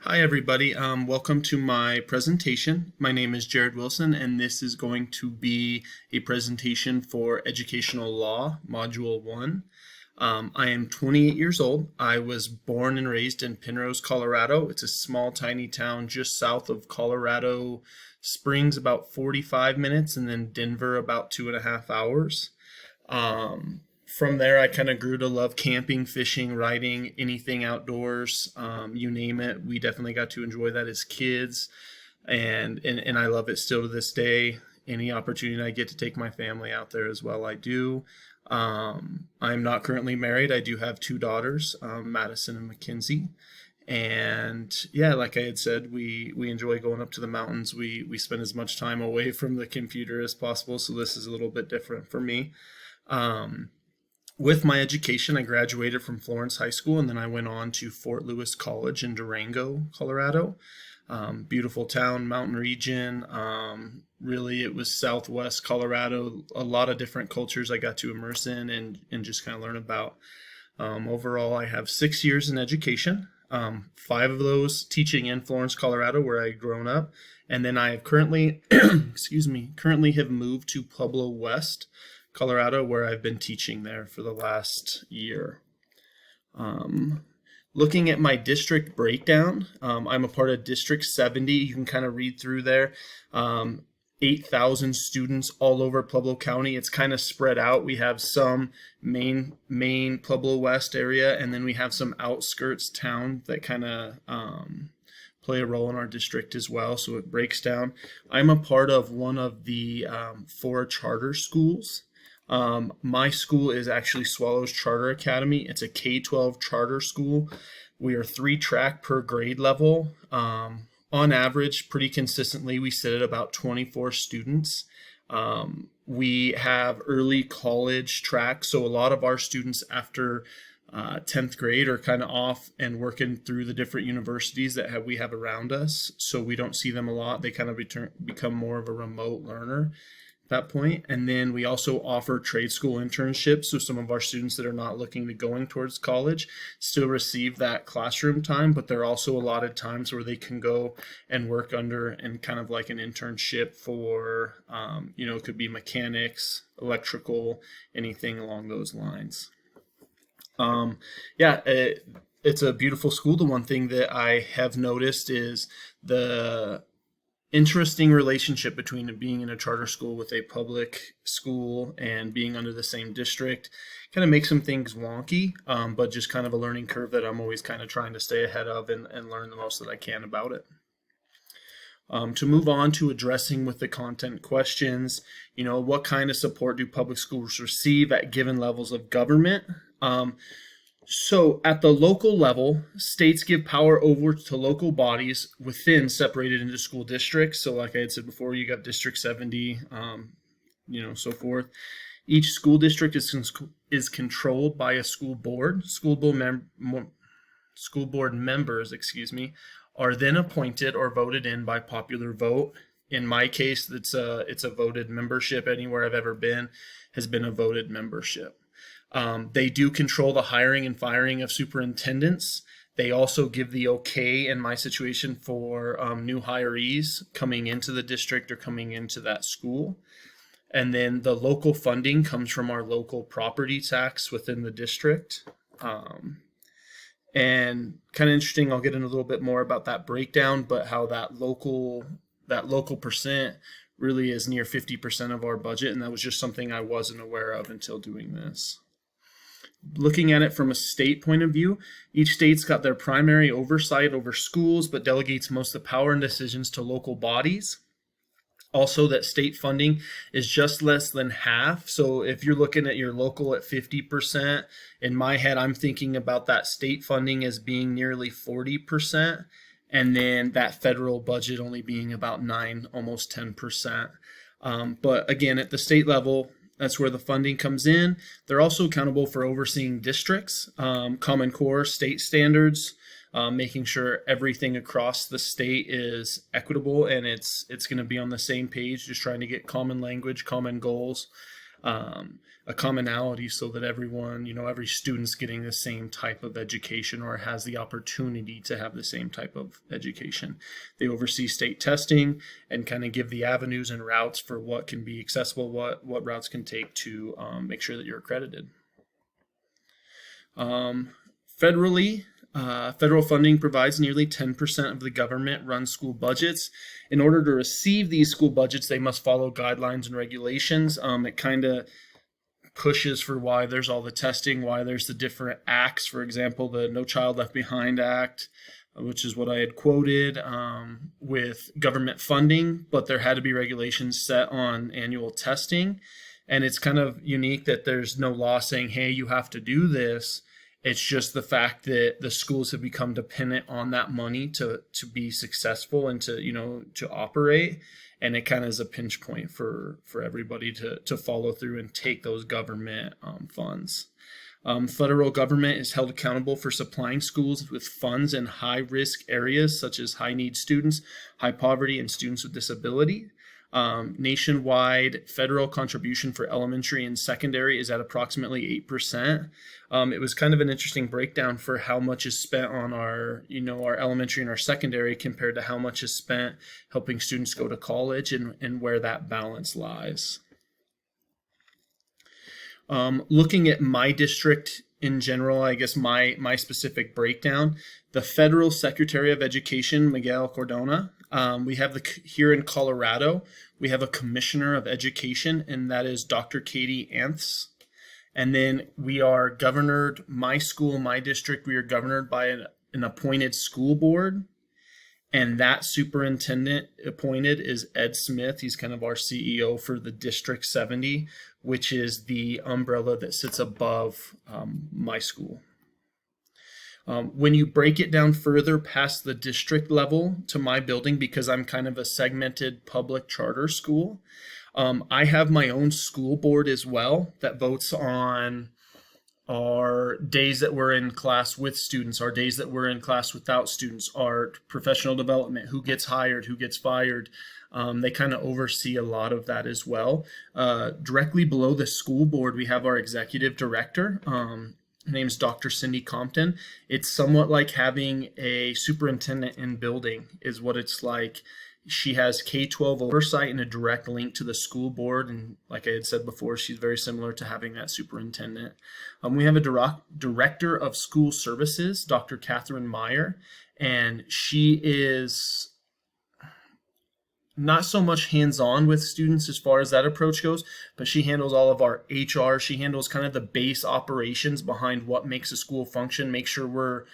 Hi, everybody. Welcome to my presentation. My name is Jared Wilson, and this is going to be a presentation for Educational Law, Module 1. I am 28 years old. I was born and raised in Penrose, Colorado. It's a small, tiny town just south of Colorado Springs, about 45 minutes, and then Denver, about 2.5 hours. From there, I kind of grew to love camping, fishing, riding, anything outdoors, you name it. We definitely got to enjoy that as kids, and I love it still to this day. Any opportunity I get to take my family out there as well, I do. I'm not currently married. I do have two daughters, Madison and Mackenzie. And yeah, like I had said, we enjoy going up to the mountains. We spend as much time away from the computer as possible, so this is a little bit different for me. With my education, I graduated from Florence High School, and then I went on to Fort Lewis College in Durango, Colorado. Beautiful town, mountain region. Really, it was Southwest Colorado. A lot of different cultures I got to immerse in and just kind of learn about. Overall, I have 6 years in education. 5 of those teaching in Florence, Colorado, where I grown up, and then I have currently, currently have moved to Pueblo West, Colorado, where I've been teaching there for the last year. Looking at my district breakdown, I'm a part of District 70. You can kind of read through there. 8,000 students all over Pueblo County. It's kind of spread out. We have some main Pueblo West area, and then we have some outskirts town that kind of play a role in our district as well. So it breaks down. I'm a part of one of the 4 charter schools. My school is actually Swallows Charter Academy. It's a K-12 charter school. We are 3-track per grade level. On average, pretty consistently, we sit at about 24 students. We have early college tracks, so a lot of our students after 10th grade are kind of off and working through the different universities that we have around us, so we don't see them a lot. They kind of become more of a remote learner that point. And then we also offer trade school internships, so some of our students that are not looking to going towards college still receive that classroom time, but there are also a lot of times where they can go and work under and kind of like an internship for it could be mechanics, electrical, anything along those lines. It's a beautiful school. The one thing that I have noticed is the interesting relationship between being in a charter school with a public school and being under the same district. Kind of makes some things wonky, but just kind of a learning curve that I'm always kind of trying to stay ahead of and learn the most that I can about it. To move on to addressing with the content questions, what kind of support do public schools receive at given levels of government? So at the local level, states give power over to local bodies within separated into school districts. So like I had said before, you got District 70, so forth. Each school district is controlled by a school board. School board members, are then appointed or voted in by popular vote. In my case, it's a voted membership. Anywhere I've ever been has been a voted membership. They do control the hiring and firing of superintendents. They also give the okay in my situation for new hirees coming into the district or coming into that school. And then the local funding comes from our local property tax within the district. And kind of interesting, I'll get in a little bit more about that breakdown, but how that local percent really is near 50% of our budget. And that was just something I wasn't aware of until doing this. Looking at it from a state point of view, each state's got their primary oversight over schools, but delegates most of the power and decisions to local bodies. Also, that state funding is just less than half. So if you're looking at your local at 50%, in my head, I'm thinking about that state funding as being nearly 40%, and then that federal budget only being about 9, almost 10%. But again, at the state level, that's where the funding comes in. They're also accountable for overseeing districts, Common Core, state standards, making sure everything across the state is equitable and it's going to be on the same page, just trying to get common language, common goals. a commonality so that everyone, every student's getting the same type of education or has the opportunity to have the same type of education. They oversee state testing and kind of give the avenues and routes for what can be accessible, what routes can take to make sure that you're accredited. Federally, federal funding provides nearly 10% of the government-run school budgets. In order to receive these school budgets, they must follow guidelines and regulations. It kind of pushes for why there's all the testing, why there's the different acts. For example, the No Child Left Behind Act, which is what I had quoted, with government funding, but there had to be regulations set on annual testing. And it's kind of unique that there's no law saying, hey, you have to do this. It's just the fact that the schools have become dependent on that money to be successful and to operate. And it kind of is a pinch point for everybody to follow through and take those government funds. Federal government is held accountable for supplying schools with funds in high-risk areas such as high-need students, high poverty, and students with disability. Nationwide federal contribution for elementary and secondary is at approximately 8%. It was kind of an interesting breakdown for how much is spent on our elementary and our secondary compared to how much is spent helping students go to college and where that balance lies. Looking at my district in general, I guess my specific breakdown, the federal Secretary of Education, Miguel Cardona, we have here in Colorado, we have a Commissioner of Education, and that is Dr. Katie Anths. And then we are governed, my school, my district, we are governed by an appointed school board. And that superintendent appointed is Ed Smith. He's kind of our CEO for the District 70, which is the umbrella that sits above my school. When you break it down further past the district level to my building, because I'm kind of a segmented public charter school, I have my own school board as well that votes on our days that we're in class with students, our days that we're in class without students, our professional development, who gets hired, who gets fired. They kind of oversee a lot of that as well. Directly below the school board, we have our executive director. Her name is Dr. Cindy Compton. It's somewhat like having a superintendent in building is what it's like. She has K-12 oversight and a direct link to the school board. And like I had said before, she's very similar to having that superintendent. We have a director of school services, Dr. Catherine Meyer, and she is not so much hands-on with students as far as that approach goes, but she handles all of our HR. She handles kind of the base operations behind what makes a school function, make sure we're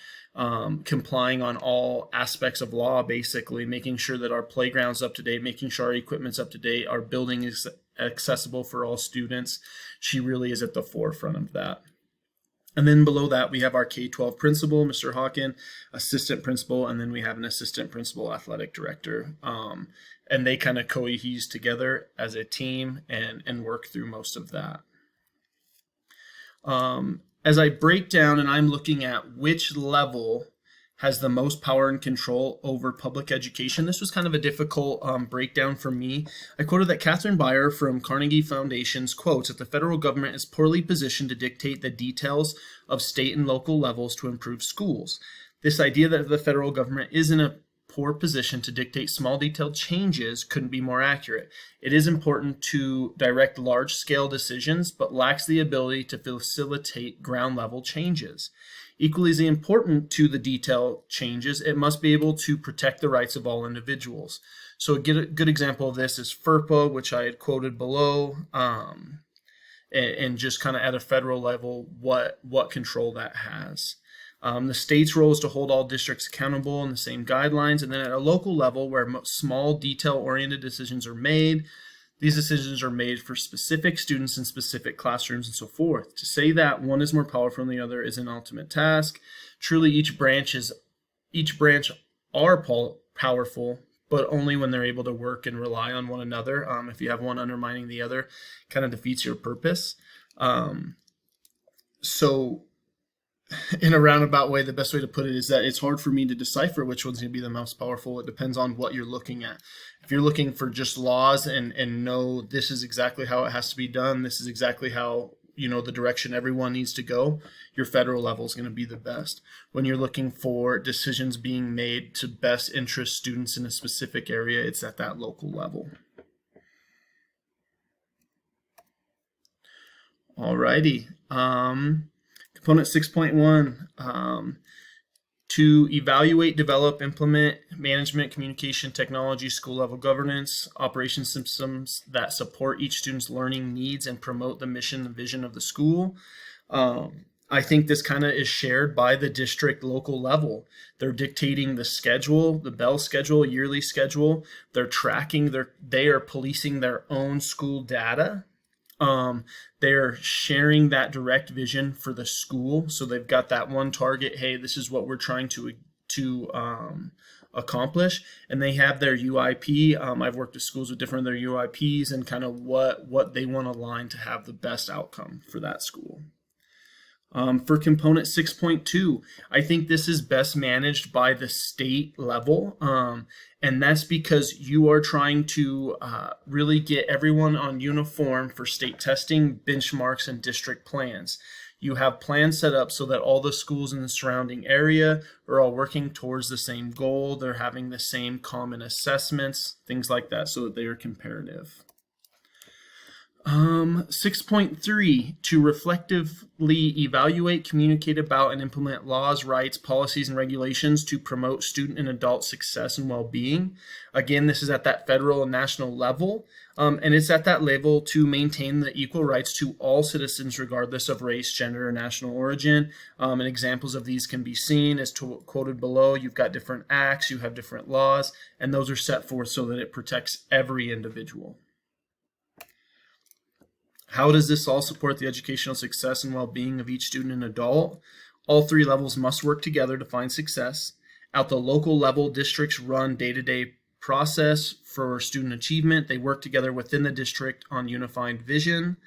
complying on all aspects of law, basically making sure that our playground's up to date, making sure our equipment's up to date, our building is accessible for all students. She really is at the forefront of that. And then below that, we have our K-12 principal, Mr. Hawken, assistant principal, and then we have an assistant principal athletic director. And they kind of cohese together as a team and work through most of that. As I break down and I'm looking at which level has the most power and control over public education, this was kind of a difficult breakdown for me. I quoted that Catherine Beyer from Carnegie Foundation's quotes that the federal government is poorly positioned to dictate the details of state and local levels to improve schools. This idea that the federal government is in a poor position to dictate small detailed changes couldn't be more accurate. It is important to direct large-scale decisions, but lacks the ability to facilitate ground-level changes. Equally as important to the detail changes, it must be able to protect the rights of all individuals. So a good example of this is FERPA, which I had quoted below, and just kind of at a federal level, what control that has. The state's role is to hold all districts accountable in the same guidelines. And then at a local level where small detail-oriented decisions are made, these decisions are made for specific students in specific classrooms and so forth. To say that one is more powerful than the other is an ultimate task. Truly, each branch are powerful, but only when they're able to work and rely on one another. If you have one undermining the other, kind of defeats your purpose. So in a roundabout way, the best way to put it is that it's hard for me to decipher which one's going to be the most powerful. It depends on what you're looking at. If you're looking for just laws and know this is exactly how it has to be done, this is exactly how, the direction everyone needs to go, your federal level is going to be the best. When you're looking for decisions being made to best interest students in a specific area, it's at that local level. Alrighty. Component 6.1, to evaluate, develop, implement management, communication, technology, school level governance, operation systems that support each student's learning needs and promote the mission and vision of the school. I think this kind of is shared by the district local level. They're dictating the schedule, the Bell schedule, yearly schedule. They're tracking, they are policing their own school data. They're sharing that direct vision for the school. So they've got that one target. Hey, this is what we're trying to accomplish. And they have their UIP. I've worked with schools with different their UIPs and kind of what they want to align to have the best outcome for that school. For component 6.2, I think this is best managed by the state level. And that's because you are trying to really get everyone on uniform for state testing, benchmarks, and district plans. You have plans set up so that all the schools in the surrounding area are all working towards the same goal. They're having the same common assessments, things like that, so that they are comparative. 6.3, to reflectively evaluate, communicate about, and implement laws, rights, policies, and regulations to promote student and adult success and well-being. Again, this is at that federal and national level, and it's at that level to maintain the equal rights to all citizens regardless of race, gender, or national origin. And examples of these can be seen as quoted below. You've got different acts, you have different laws, and those are set forth so that it protects every individual. How does this all support the educational success and well-being of each student and adult? All three levels must work together to find success. At the local level, districts run day-to-day process for student achievement. They work together within the district on unified vision.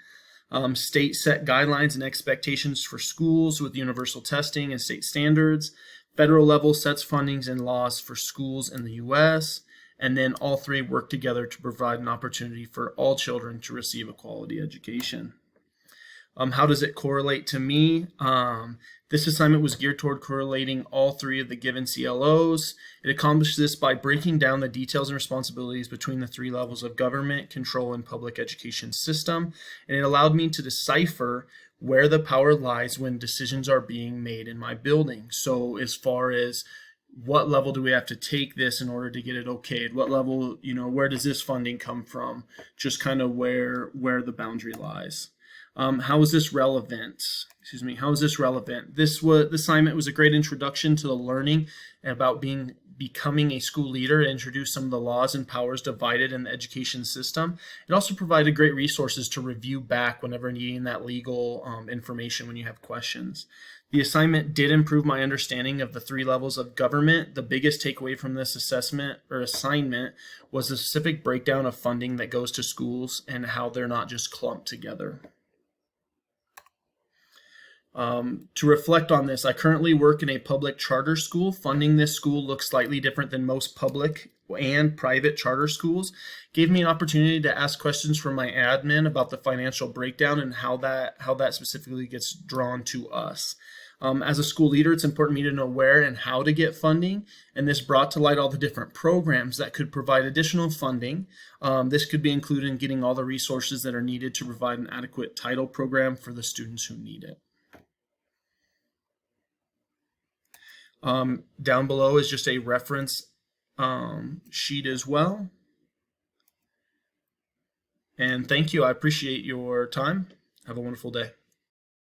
State set guidelines and expectations for schools with universal testing and state standards. Federal level sets fundings and laws for schools in the U.S., and then all three work together to provide an opportunity for all children to receive a quality education. How does it correlate to me? This assignment was geared toward correlating all three of the given CLOs. It accomplished this by breaking down the details and responsibilities between the three levels of government, control, and public education system. And it allowed me to decipher where the power lies when decisions are being made in my building. So as far as what level do we have to take this in order to get it okayed? What level, where does this funding come from? Just kind of where the boundary lies. How is this relevant? How is this relevant? The assignment was a great introduction to the learning about becoming a school leader. It introduced some of the laws and powers divided in the education system. It also provided great resources to review back whenever needing that legal information when you have questions. The assignment did improve my understanding of the three levels of government. The biggest takeaway from this assessment or assignment was the specific breakdown of funding that goes to schools and how they're not just clumped together. To reflect on this, I currently work in a public charter school. Funding this school looks slightly different than most public and private charter schools. Gave me an opportunity to ask questions from my admin about the financial breakdown and how that specifically gets drawn to us. As a school leader, it's important for me to know where and how to get funding, and this brought to light all the different programs that could provide additional funding. This could be included in getting all the resources that are needed to provide an adequate title program for the students who need it. Down below is just a reference sheet as well. And thank you. I appreciate your time. Have a wonderful day.